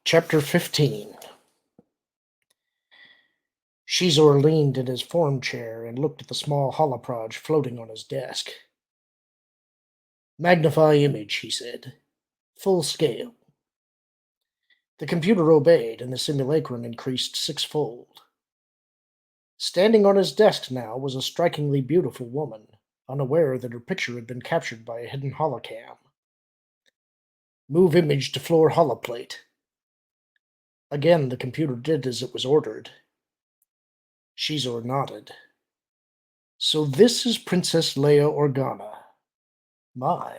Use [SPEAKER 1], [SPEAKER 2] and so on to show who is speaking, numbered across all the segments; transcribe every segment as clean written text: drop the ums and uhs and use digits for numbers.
[SPEAKER 1] Chapter 15. Xizor leaned in his form chair and looked at the small holoproj floating on his desk. Magnify image, he said. Full scale. The computer obeyed, and the simulacrum increased sixfold. Standing on his desk now was a strikingly beautiful woman, unaware that her picture had been captured by a hidden holocam. Move image to floor holoplate. Again, the computer did as it was ordered. Xizor nodded. So this is Princess Leia Organa. My,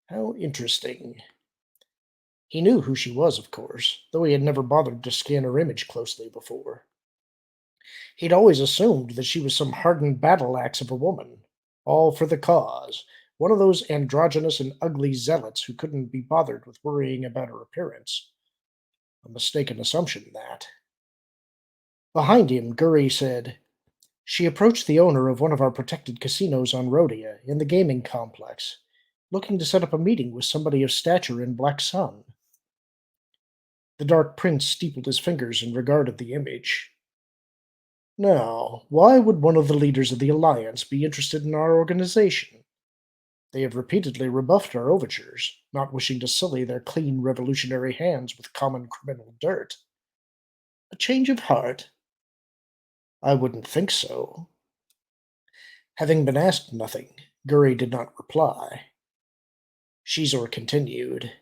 [SPEAKER 1] how interesting. He knew who she was, of course, though he had never bothered to scan her image closely before. He'd always assumed that she was some hardened battle axe of a woman, all for the cause, one of those androgynous and ugly zealots who couldn't be bothered with worrying about her appearance. A mistaken assumption, that. Behind him, Guri said, She approached the owner of one of our protected casinos on Rhodia, in the gaming complex, looking to set up a meeting with somebody of stature in Black Sun. The Dark Prince steepled his fingers and regarded the image. Now, why would one of the leaders of the Alliance be interested in our organization? They have repeatedly rebuffed our overtures, not wishing to sully their clean revolutionary hands with common criminal dirt. A change of heart? I wouldn't think so. Having been asked nothing, Guri did not reply. Xizor continued.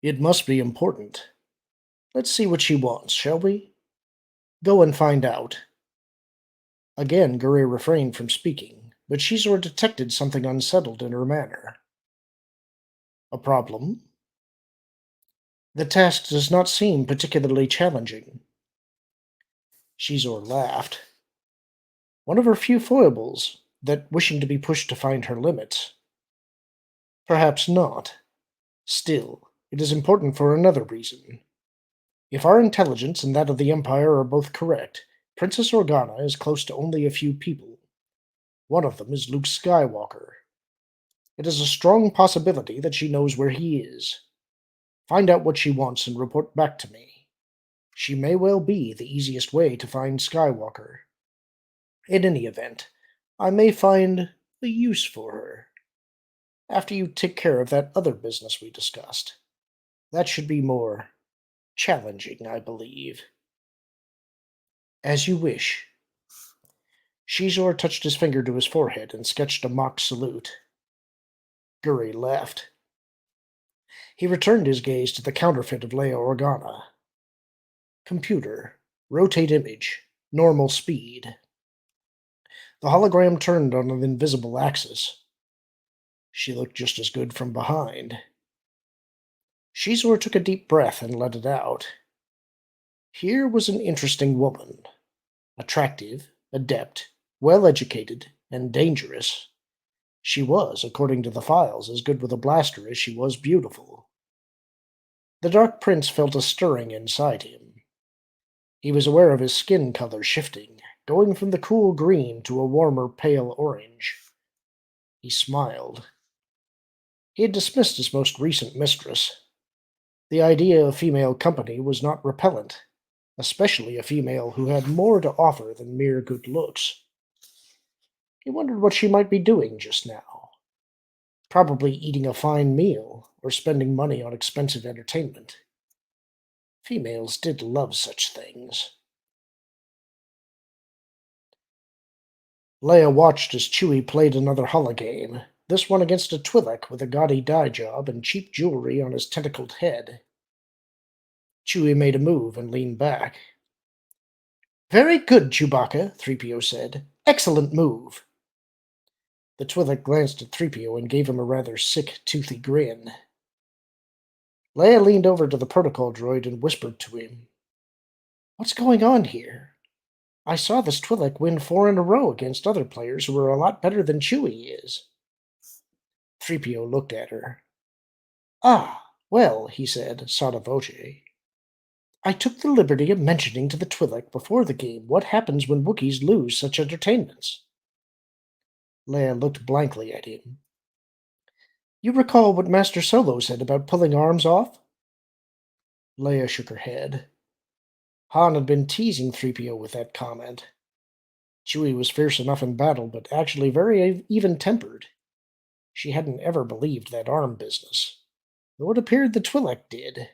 [SPEAKER 1] It must be important. Let's see what she wants, shall we? Go and find out. Again, Guri refrained from speaking, but Xizor detected something unsettled in her manner. A problem? The task does not seem particularly challenging. Xizor laughed. One of her few foibles, that wishing to be pushed to find her limits. Perhaps not. Still, it is important for another reason. If our intelligence and that of the Empire are both correct, Princess Organa is close to only a few people. One of them is Luke Skywalker. It is a strong possibility that she knows where he is. Find out what she wants and report back to me. She may well be the easiest way to find Skywalker. In any event, I may find a use for her. After you take care of that other business we discussed. That should be more challenging, I believe. As you wish. Xizor touched his finger to his forehead and sketched a mock salute. Guri laughed. He returned his gaze to the counterfeit of Leia Organa. Computer. Rotate image. Normal speed. The hologram turned on an invisible axis. She looked just as good from behind. Xizor took a deep breath and let it out. Here was an interesting woman. Attractive, adept, well-educated, and dangerous. She was, according to the files, as good with a blaster as she was beautiful. The Dark Prince felt a stirring inside him. He was aware of his skin color shifting, going from the cool green to a warmer pale orange. He smiled. He had dismissed his most recent mistress. The idea of female company was not repellent, especially a female who had more to offer than mere good looks. He wondered what she might be doing just now. Probably eating a fine meal or spending money on expensive entertainment. Females did love such things. Leia watched as Chewie played another hologame, this one against a Twi'lek with a gaudy dye job and cheap jewelry on his tentacled head. Chewie made a move and leaned back. Very good, Chewbacca, 3PO said. Excellent move. The Twi'lek glanced at 3PO and gave him a rather sick, toothy grin. Leia leaned over to the protocol droid and whispered to him. What's going on here? I saw this Twi'lek win 4 in a row against other players who were a lot better than Chewie is. 3PO looked at her. Ah, well, he said, sotto voce. I took the liberty of mentioning to the Twi'lek before the game what happens when Wookiees lose such entertainments. Leia looked blankly at him. You recall what Master Solo said about pulling arms off? Leia shook her head. Han had been teasing 3PO with that comment. Chewie was fierce enough in battle, but actually very even-tempered. She hadn't ever believed that arm business, though it appeared the Twi'lek did.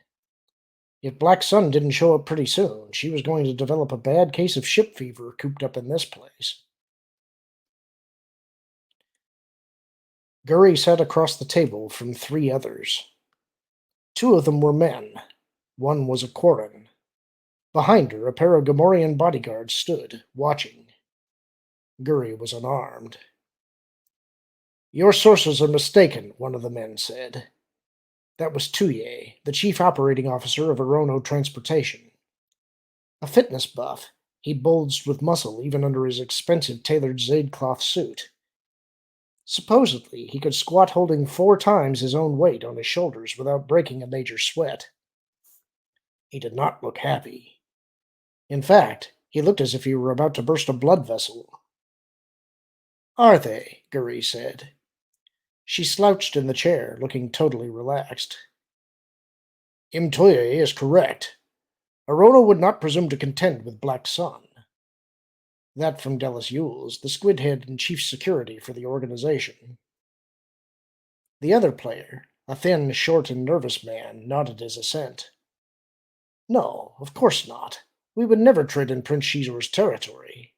[SPEAKER 1] If Black Sun didn't show up pretty soon, she was going to develop a bad case of ship fever cooped up in this place. Guri sat across the table from 3 others. 2 of them were men. One was a Quarren. Behind her, a pair of Gamorrean bodyguards stood, watching. Guri was unarmed. "Your sources are mistaken," one of the men said. That was Tuye, the chief operating officer of Arono Transportation. A fitness buff, he bulged with muscle even under his expensive tailored Zaidcloth suit. Supposedly, he could squat holding 4 times his own weight on his shoulders without breaking a major sweat. He did not look happy. In fact, he looked as if he were about to burst a blood vessel. "Are they?" Guri said. She slouched in the chair, looking totally relaxed. "Imtoye is correct. Arono would not presume to contend with Black Sun." That from Dallas Yules, the squidhead in chief security for the organization. The other player, a thin, short, and nervous man, nodded his assent. "No, of course not. We would never tread in Prince Xizor's territory."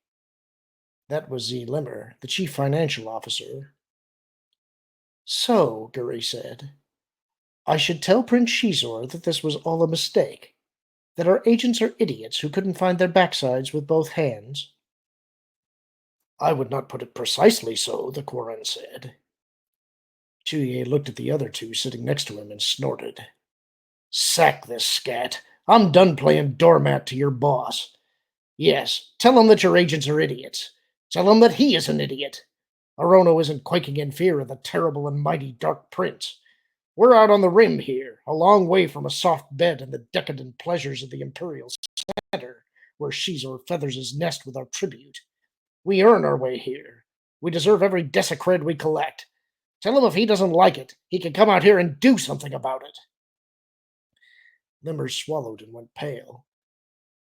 [SPEAKER 1] That was Z. Limmer, the chief financial officer. "So," Guri said, "I should tell Prince Xizor that this was all a mistake, that our agents are idiots who couldn't find their backsides with both hands?" "I would not put it precisely so," the Quarren said. Chuye looked at the other 2 sitting next to him and snorted. "Sack this scat. I'm done playing doormat to your boss. Yes, tell him that your agents are idiots. Tell him that he is an idiot. Arono isn't quaking in fear of the terrible and mighty Dark Prince. We're out on the rim here, a long way from a soft bed and the decadent pleasures of the Imperial Center, where Xizor feathers his nest with our tribute. We earn our way here. We deserve every desecred we collect. Tell him if he doesn't like it, he can come out here and do something about it." Limmer swallowed and went pale.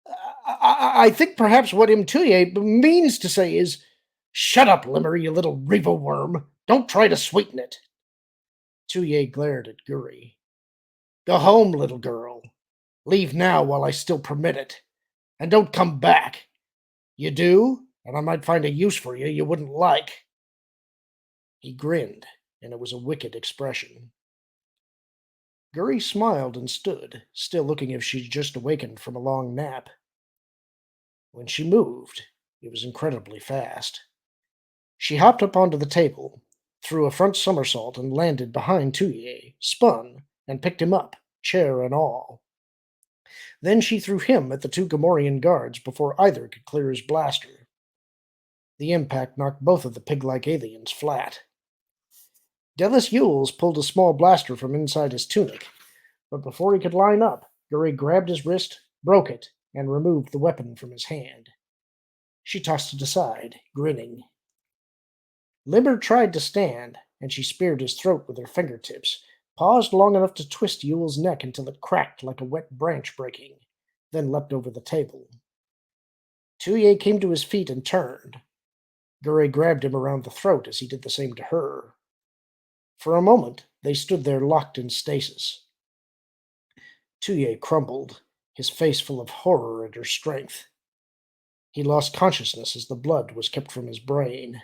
[SPEAKER 1] I think perhaps what Imtuye means to say is, "Shut up, Limmer, you little Revo worm. Don't try to sweeten it." Tuye glared at Guri. "Go home, little girl. Leave now while I still permit it. And don't come back. You do, and I might find a use for you you wouldn't like." He grinned, and it was a wicked expression. Guri smiled and stood, still looking as if she'd just awakened from a long nap. When she moved, it was incredibly fast. She hopped up onto the table, threw a front somersault, and landed behind Tuye, spun, and picked him up, chair and all. Then she threw him at the 2 Gamorrean guards before either could clear his blaster. The impact knocked both of the pig-like aliens flat. Dallas Yules pulled a small blaster from inside his tunic, but before he could line up, Guri grabbed his wrist, broke it, and removed the weapon from his hand. She tossed it aside, grinning. Limmer tried to stand, and she speared his throat with her fingertips, paused long enough to twist Yule's neck until it cracked like a wet branch breaking, then leapt over the table. Tuye came to his feet and turned. Guri grabbed him around the throat as he did the same to her. For a moment, they stood there locked in stasis. Tuye crumbled, his face full of horror at her strength. He lost consciousness as the blood was kept from his brain.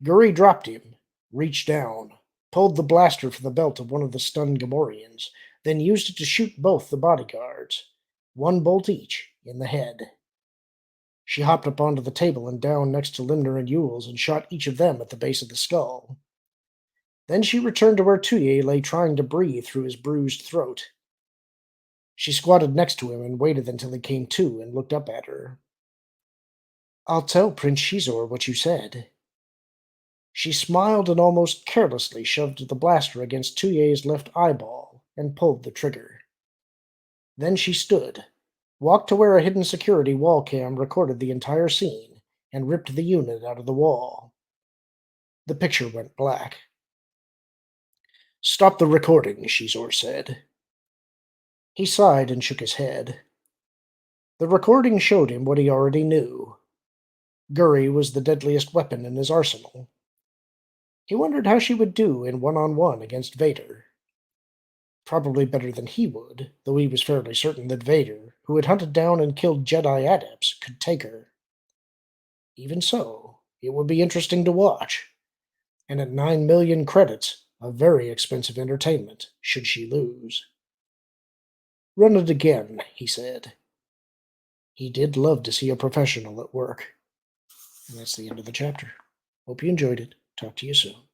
[SPEAKER 1] Guri dropped him, reached down, pulled the blaster from the belt of one of the stunned Gamorreans, then used it to shoot both the bodyguards, 1 bolt each, in the head. She hopped up onto the table and down next to Limner and Yules and shot each of them at the base of the skull. Then she returned to where Tuye lay trying to breathe through his bruised throat. She squatted next to him and waited until he came to and looked up at her. "I'll tell Prince Xizor what you said." She smiled and almost carelessly shoved the blaster against Tuye's left eyeball and pulled the trigger. Then she stood, walked to where a hidden security wall cam recorded the entire scene, and ripped the unit out of the wall. The picture went black. "Stop the recording," Xizor said. He sighed and shook his head. The recording showed him what he already knew. Guri was the deadliest weapon in his arsenal. He wondered how she would do in one-on-one against Vader. Probably better than he would, though he was fairly certain that Vader, who had hunted down and killed Jedi adepts, could take her. Even so, it would be interesting to watch, and at 9 million credits, a very expensive entertainment, should she lose. Run it again, he said. He did love to see a professional at work. And that's the end of the chapter. Hope you enjoyed it. Talk to you soon.